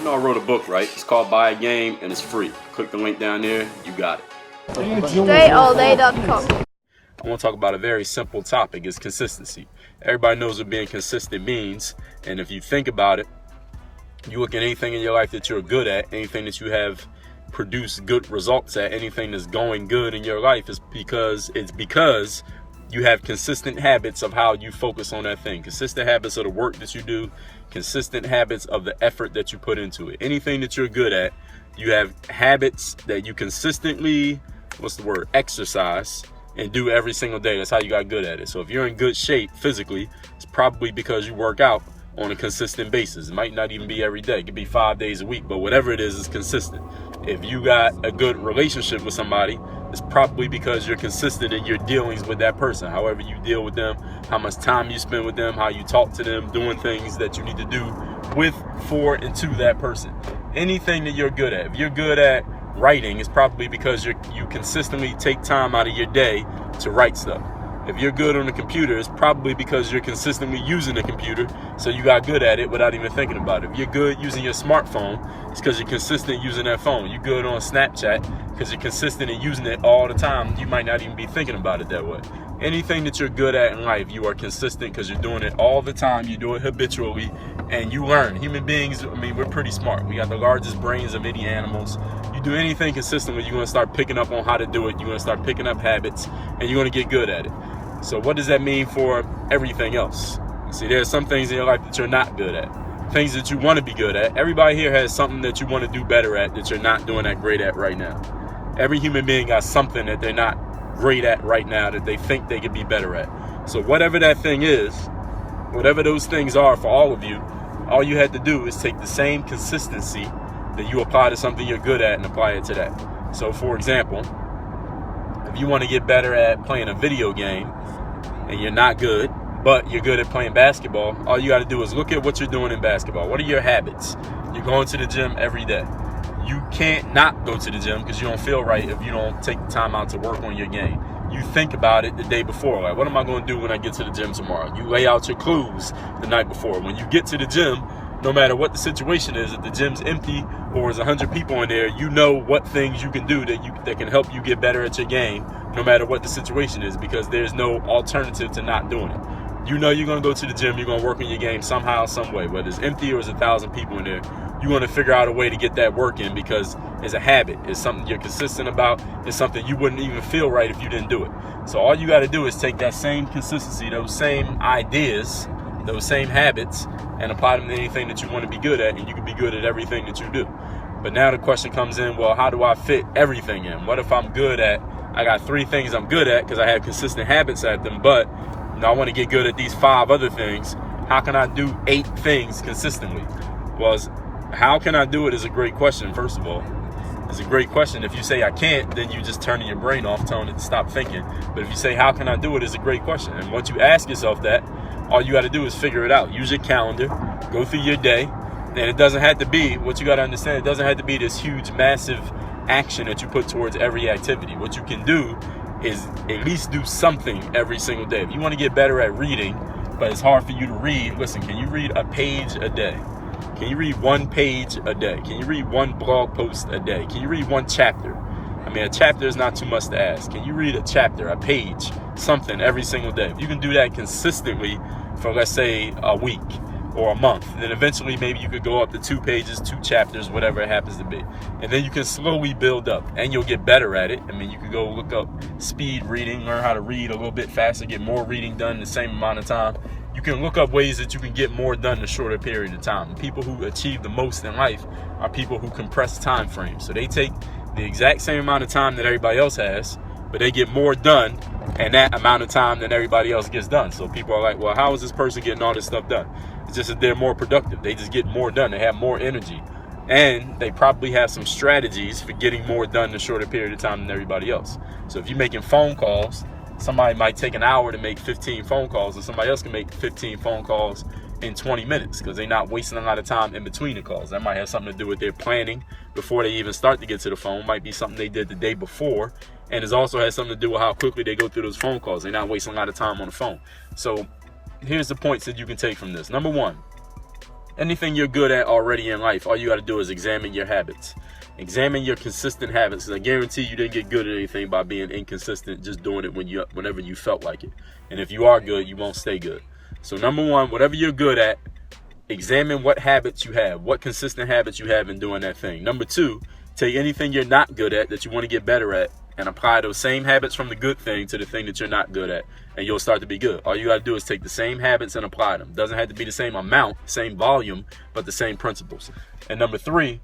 know I wrote a book, right? It's called Buy a Game, and it's free. Click the link down there, you got it. DreAllDay.com. I want to talk about a very simple topic. It's consistency. Everybody knows what being consistent means, and if you think about it, you look at anything in your life that you're good at, anything that you have produced good results at, anything that's going good in your life, is because you have consistent habits of how you focus on that thing, consistent habits of the work that you do, consistent habits of the effort that you put into it. Anything that you're good at, you have habits that you consistently, exercise and do every single day. That's how you got good at it. So if you're in good shape physically, it's probably because you work out on a consistent basis. It might not even be every day. It could be 5 days a week, but whatever it is, it's consistent. If you got a good relationship with somebody, it's probably because you're consistent in your dealings with that person. However you deal with them, how much time you spend with them, how you talk to them, doing things that you need to do with, for, and to that person. Anything that you're good at. If you're good at writing, it's probably because you consistently take time out of your day to write stuff. If you're good on the computer, it's probably because you're consistently using the computer, so you got good at it without even thinking about it. If you're good using your smartphone, it's because you're consistent using that phone. You're good on Snapchat because you're consistent in using it all the time. You might not even be thinking about it that way. Anything that you're good at in life, you are consistent because you're doing it all the time. You do it habitually, and you learn. Human beings, we're pretty smart. We got the largest brains of any animals. You do anything consistently, you're going to start picking up on how to do it. You're going to start picking up habits, and you're going to get good at it. So what does that mean for everything else? See, there are some things in your life that you're not good at. Things that you want to be good at. Everybody here has something that you want to do better at that you're not doing that great at right now. Every human being got something that they're not great at right now that they think they could be better at. So whatever that thing is, whatever those things are for all of you, all you had to do is take the same consistency that you apply to something you're good at and apply it to that. So for example, if you want to get better at playing a video game and you're not good, but you're good at playing basketball, all you got to do is look at what you're doing in basketball. What are your habits? You're going to the gym every day. You can't not go to the gym because you don't feel right if you don't take the time out to work on your game. You think about it the day before. Like, what am I going to do when I get to the gym tomorrow? You lay out your clues the night before. When you get to the gym, no matter what the situation is, if the gym's empty or there's 100 people in there, you know what things you can do that can help you get better at your game, no matter what the situation is, because there's no alternative to not doing it. You know you're going to go to the gym, you're going to work on your game somehow, some way, whether it's empty or there's 1,000 people in there. You're going to figure out a way to get that work in because it's a habit. It's something you're consistent about. It's something you wouldn't even feel right if you didn't do it. So all you got to do is take that same consistency, those same ideas, those same habits, and apply them to anything that you want to be good at, and you can be good at everything that you do. But now the question comes in, well, how do I fit everything in? What if I got 3 things I'm good at because I have consistent habits at them, but I want to get good at these 5 other things. How can I do 8 things consistently? Well, how can I do it is a great question, first of all. It's a great question. If you say I can't, then you just turning your brain off, telling it to stop thinking. But if you say, how can I do it, is a great question. And once you ask yourself that, all you got to do is figure it out. Use your calendar, go through your day. And it doesn't have to be, what you got to understand, it doesn't have to be this huge, massive action that you put towards every activity. What you can do is at least do something every single day. If you want to get better at reading, but it's hard for you to read, listen, can you read a page a day? Can you read 1 page a day? Can you read 1 blog post a day? Can you read 1 chapter? A chapter is not too much to ask. Can you read a chapter, a page, something every single day? If you can do that consistently for, let's say, a week or a month, then eventually maybe you could go up to 2 pages, 2 chapters, whatever it happens to be. And then you can slowly build up and you'll get better at it. You could go look up speed reading, learn how to read a little bit faster, get more reading done in the same amount of time. You can look up ways that you can get more done in a shorter period of time. People who achieve the most in life are people who compress time frames. So they take the exact same amount of time that everybody else has, but they get more done in that amount of time than everybody else gets done. So people are like, well, how is this person getting all this stuff done? It's just that they're more productive. They just get more done. They have more energy. And they probably have some strategies for getting more done in a shorter period of time than everybody else. So if you're making phone calls, somebody might take an hour to make 15 phone calls, and somebody else can make 15 phone calls in 20 minutes because they're not wasting a lot of time in between the calls. That might have something to do with their planning before they even start to get to the phone. Might be something they did the day before, and it also has something to do with how quickly they go through those phone calls. They're not wasting a lot of time on the phone. So here's the points that you can take from this. Number 1, Anything you're good at already in life, all you got to do is examine your habits. Examine your consistent habits. And I guarantee you didn't get good at anything by being inconsistent, just doing it whenever you felt like it. And if you are good, you won't stay good. So number one, whatever you're good at, examine what habits you have, what consistent habits you have in doing that thing. Number two, take anything you're not good at that you want to get better at and apply those same habits from the good thing to the thing that you're not good at, and you'll start to be good. All you got to do is take the same habits and apply them. Doesn't have to be the same amount, same volume, but the same principles. And number three,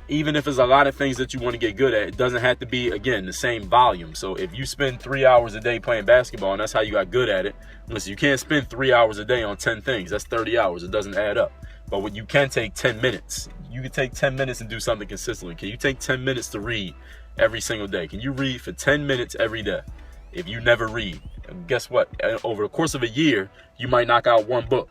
even if there's a lot of things that you want to get good at, it doesn't have to be, again, the same volume. So if you spend 3 hours a day playing basketball and that's how you got good at it, listen, you can't spend 3 hours a day on 10 things. That's 30 hours. It doesn't add up. But what you can take 10 minutes. You can take 10 minutes and do something consistently. Can you take 10 minutes to read every single day? Can you read for 10 minutes every day? If you never read, guess what? Over the course of a year, you might knock out one book.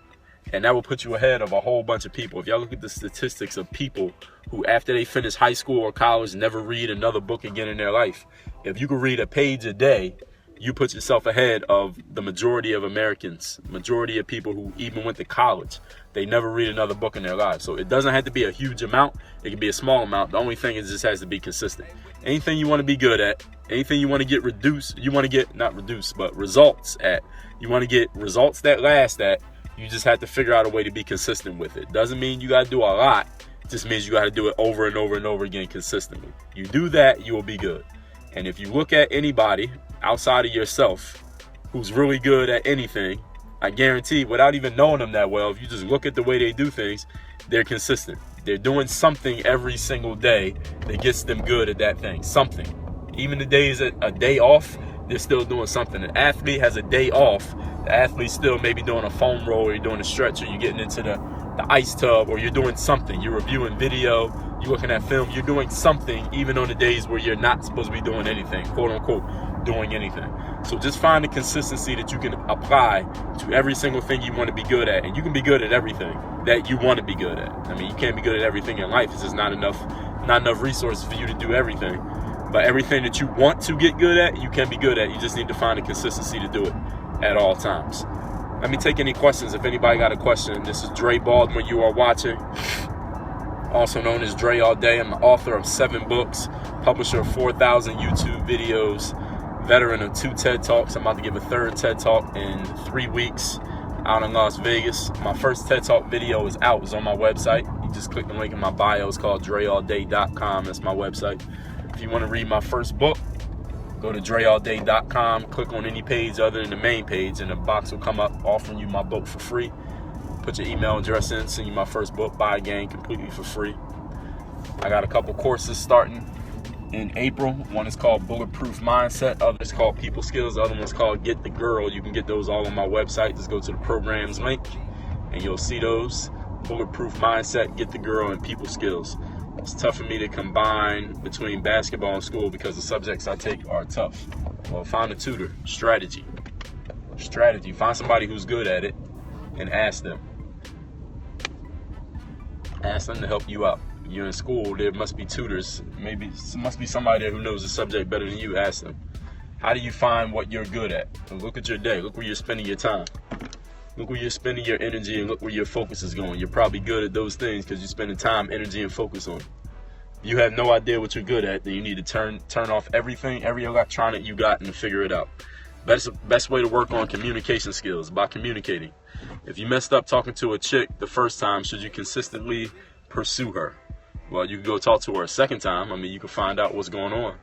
And that will put you ahead of a whole bunch of people. If y'all look at the statistics of people who, after they finish high school or college, never read another book again in their life, if you can read a page a day, you put yourself ahead of the majority of Americans, majority of people who even went to college. They never read another book in their lives. So it doesn't have to be a huge amount. It can be a small amount. The only thing is it just has to be consistent. Anything you want to be good at, anything you want to get results at, you want to get results that last at, you just have to figure out a way to be consistent with it. Doesn't mean you got to do a lot. It just means you got to do it over and over and over again consistently. You do that, you will be good. And if you look at anybody outside of yourself who's really good at anything, I guarantee, without even knowing them that well, if you just look at the way they do things, they're consistent. They're doing something every single day that gets them good at that thing. Something. Even the days a day off, they're still doing something. An athlete has a day off. The athlete's still maybe doing a foam roll, or you're doing a stretch, or you're getting into the ice tub, or you're doing something. You're reviewing video, you're looking at film, you're doing something even on the days where you're not supposed to be doing anything, quote unquote, doing anything. So just find the consistency that you can apply to every single thing you want to be good at. And you can be good at everything that you want to be good at. I mean, you can't be good at everything in life. It's just not enough resources for you to do everything. But everything that you want to get good at, you can be good at. You just need to find the consistency to do it at all times. Let me take any questions. If anybody got a question, this is Dre Baldwin you are watching, also known as Dre All Day. I'm the author of 7 books, publisher of 4,000 YouTube videos, veteran of 2 TED Talks. I'm about to give a 3rd TED Talk in 3 weeks out in Las Vegas. My first TED Talk video is out. It's on my website. You just click the link in my bio. It's called DreAllDay.com. That's my website. If you want to read my first book, go to DreAllDay.com, click on any page other than the main page, and a box will come up offering you my book for free. Put your email address in, send you my first book, buy again, completely for free. I got a couple courses starting in April. One is called Bulletproof Mindset, other is called People Skills, the other one's called Get the Girl. You can get those all on my website. Just go to the programs link and you'll see those. Bulletproof Mindset, Get the Girl, and People Skills. It's tough for me to combine between basketball and school because the subjects I take are tough. Well, find a tutor. Strategy. Find somebody who's good at it and ask them. Ask them to help you out. You're in school, there must be tutors. Maybe must be somebody there who knows the subject better than you. Ask them. How do you find what you're good at? And look at your day. Look where you're spending your time. Look where you're spending your energy, and look where your focus is going. You're probably good at those things because you're spending time, energy, and focus on it. If you have no idea what you're good at, then you need to turn off everything, every electronic you got, and figure it out. Best way to work on communication skills, by communicating. If you messed up talking to a chick the first time, should you consistently pursue her? Well, you can go talk to her a second time. I mean, you can find out what's going on.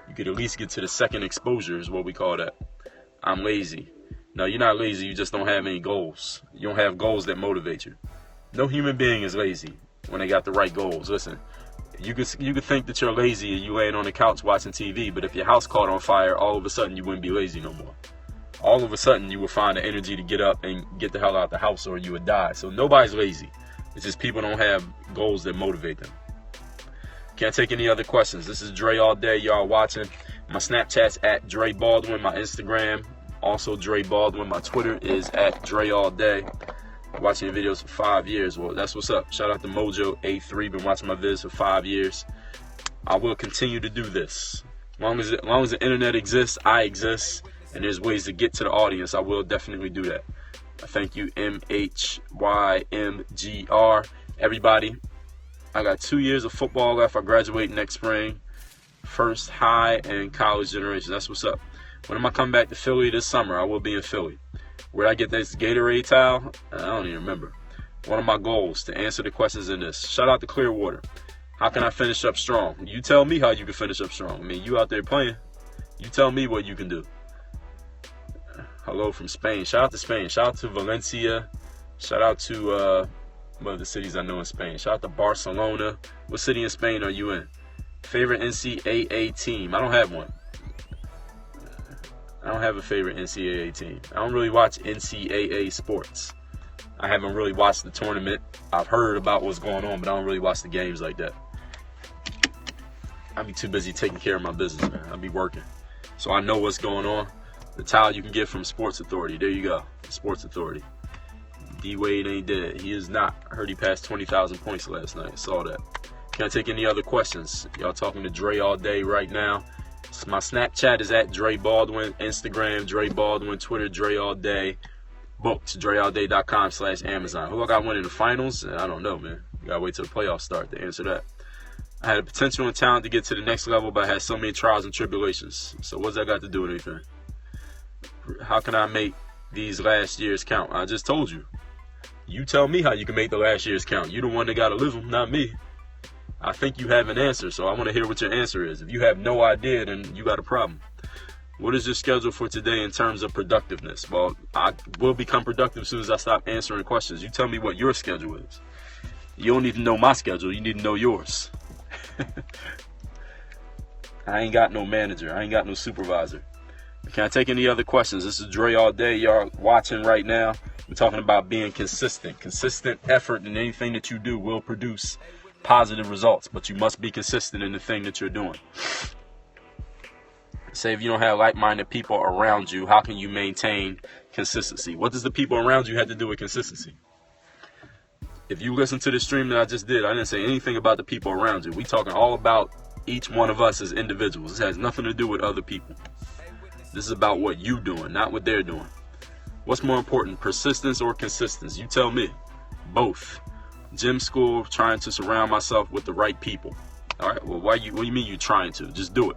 You could at least get to the second exposure, is what we call that. I'm lazy. No, you're not lazy. You just don't have any goals. You don't have goals that motivate you. No human being is lazy when they got the right goals. Listen, you could think that you're lazy and you laying on the couch watching TV, but if your house caught on fire, all of a sudden you wouldn't be lazy no more. All of a sudden you would find the energy to get up and get the hell out of the house, or you would die. So nobody's lazy. It's just people don't have goals that motivate them. Can't take any other questions. This is Dre All Day. Y'all watching. My Snapchat's at Dre Baldwin. My Instagram, also Dre Baldwin. My Twitter is at Dre All Day. Watching your videos for 5 years. Well, that's what's up. Shout out to Mojo A3. Been watching my videos for 5 years. I will continue to do this. As long as the internet exists, I exist. And there's ways to get to the audience. I will definitely do that. Thank you, MHYMGR. Everybody, I got 2 years of football left. I graduate next spring. First high and college generation. That's what's up. When am I coming back to Philly this summer? I will be in Philly. Where'd I get this Gatorade towel? I don't even remember. One of my goals to answer the questions in this. Shout out to Clearwater. How can I finish up strong? You tell me how you can finish up strong. I mean, you out there playing. You tell me what you can do. Hello from Spain. Shout out to Spain. Shout out to Valencia. Shout out to one of the cities I know in Spain. Shout out to Barcelona. What city in Spain are you in? Favorite NCAA team? I don't have one. I don't have a favorite NCAA team. I don't really watch NCAA sports. I haven't really watched the tournament. I've heard about what's going on, but I don't really watch the games like that. I'll be too busy taking care of my business, man. I'll be working. So I know what's going on. The towel you can get from Sports Authority. There you go. Sports Authority. D-Wade ain't dead. He is not. I heard he passed 20,000 points last night. Saw that. Can't take any other questions. Y'all talking to Dre all day right now. My Snapchat is at Dre Baldwin. Instagram, Dre Baldwin. Twitter, Dre all day. Books, DreAllDay.com/Amazon. Who I got winning the finals? I don't know, man. You gotta wait till the playoffs start to answer that. I had the potential and talent to get to the next level, but I had so many trials and tribulations. So what's that got to do with anything? How can I make these last years count? I just told you. You tell me how you can make the last years count. You the one that got to live them, not me. I think you have an answer, so I want to hear what your answer is. If you have no idea, then you got a problem. What is your schedule for today in terms of productiveness? Well, I will become productive as soon as I stop answering questions. You tell me what your schedule is. You don't need to know my schedule. You need to know yours. I ain't got no manager. I ain't got no supervisor. Can I take any other questions? This is Dre all day. Y'all watching right now. We're talking about being consistent. Consistent effort in anything that you do will produce positive results, but you must be consistent in the thing that you're doing. Say if you don't have like-minded people around you, how can you maintain consistency? What does the people around you have to do with consistency? If you listen to the stream that I just did, I didn't say anything about the people around you. We talking all about each one of us as individuals. This has nothing to do with other people. This is about what you doing, not what they're doing. What's more important, persistence or consistency? You tell me. Both. Gym school, trying to surround myself with the right people. All right, well, what do you mean you trying to? Just do it.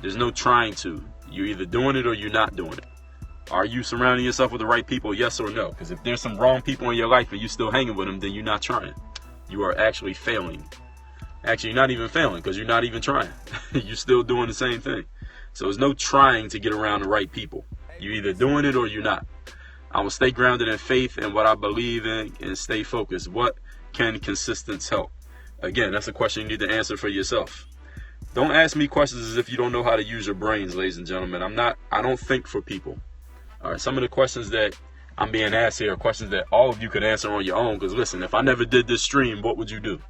There's no trying to. You're either doing it or you're not doing it. Are you surrounding yourself with the right people? Yes or no? Because if there's some wrong people in your life and you're still hanging with them, then you're not trying. You are actually failing. Actually, you're not even failing because you're not even trying. You're still doing the same thing. So there's no trying to get around the right people. You're either doing it or you're not. I will stay grounded in faith and what I believe in and stay focused. What can consistency help? Again, that's a question you need to answer for yourself. Don't ask me questions as if you don't know how to use your brains, ladies and gentlemen. I don't think for people. All right, some of the questions that I'm being asked here are questions that all of you could answer on your own. Because listen, if I never did this stream, what would you do?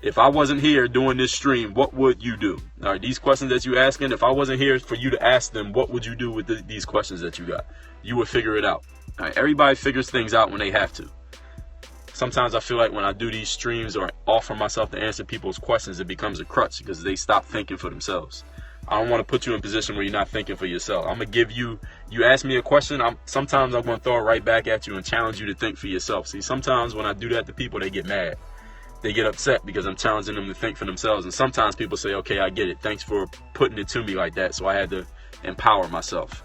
If I wasn't here doing this stream, what would you do? All right, these questions that you asking, if I wasn't here for you to ask them, what would you do with these questions that you got? You would figure it out. All right, everybody figures things out when they have to. Sometimes I feel like when I do these streams or offer myself to answer people's questions, it becomes a crutch because they stop thinking for themselves. I don't want to put you in a position where you're not thinking for yourself. I'm going to give you ask me a question, sometimes I'm going to throw it right back at you and challenge you to think for yourself. See, sometimes when I do that to people, they get mad. They get upset because I'm challenging them to think for themselves. And sometimes people say, okay, I get it. Thanks for putting it to me like that. So I had to empower myself.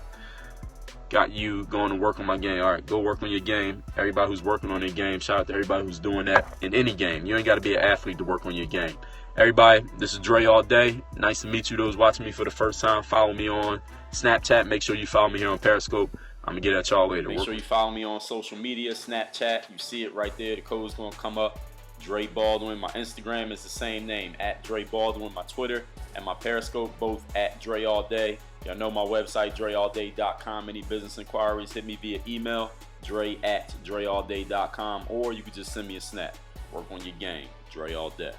Got you going to work on my game. All right, go work on your game. Everybody who's working on their game, shout out to everybody who's doing that in any game. You ain't got to be an athlete to work on your game. Everybody, this is Dre all day. Nice to meet you. Those watching me for the first time, follow me on Snapchat. Make sure you follow me here on Periscope. I'm going to get at y'all later. Make sure you follow me on social media, Snapchat. You see it right there. The code's going to come up. Dre Baldwin. My Instagram is the same name, at Dre Baldwin. My Twitter and my Periscope, both at Dre All Day. Y'all know my website, DreAllDay.com. Any business inquiries, hit me via email, Dre@DreAllDay.com, or you could just send me a snap. Work on your game, Dre All Day.